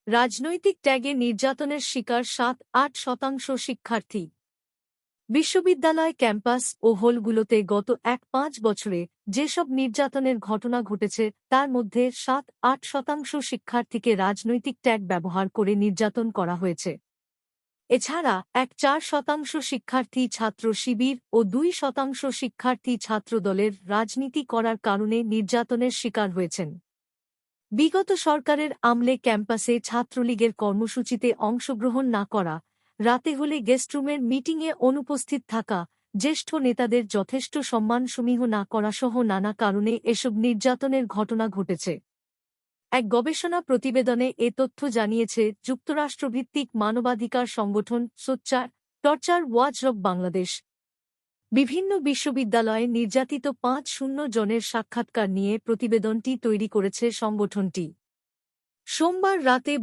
রাজনৈতিক ট্যাগে নির্যাতনের শিকার ৭-৮% শিক্ষার্থী। বিশ্ববিদ্যালয় ক্যাম্পাস ও হলগুলোতে গত ১-৫ বছরে যেসব নির্যাতনের ঘটনা ঘটেছে তার মধ্যে ৭-৮% শিক্ষার্থীকে রাজনৈতিক ট্যাগ ব্যবহার করে নির্যাতন করা হয়েছে। এছাড়া ১-৪% শিক্ষার্থী ছাত্র শিবির ও ২% শিক্ষার্থী ছাত্রদলের রাজনীতি করার কারণে নির্যাতনের শিকার হয়েছেন। বিগত সরকারের আমলে ক্যাম্পাসে ছাত্রলীগের কর্মসূচিতে অংশগ্রহণ না করা, রাতে হলে গেস্টরুমের মিটিংয়ে অনুপস্থিত থাকা, জ্যেষ্ঠ নেতাদের যথেষ্ট সম্মানসমীহ না করাসহ নানা কারণে এসব নির্যাতনের ঘটনা ঘটেছে। এক গবেষণা প্রতিবেদনে এ তথ্য জানিয়েছে যুক্তরাষ্ট্রভিত্তিক মানবাধিকার সংগঠন সোচ্চার টর্চার ওয়াচডগ বাংলাদেশ। বিভিন্ন বিশ্ববিদ্যালয়ে নির্যাতিত ৫০ জনের সাক্ষাৎকার নিয়ে প্রতিবেদনটি তৈরি করেছে সংগঠনটি। সোমবার রাতে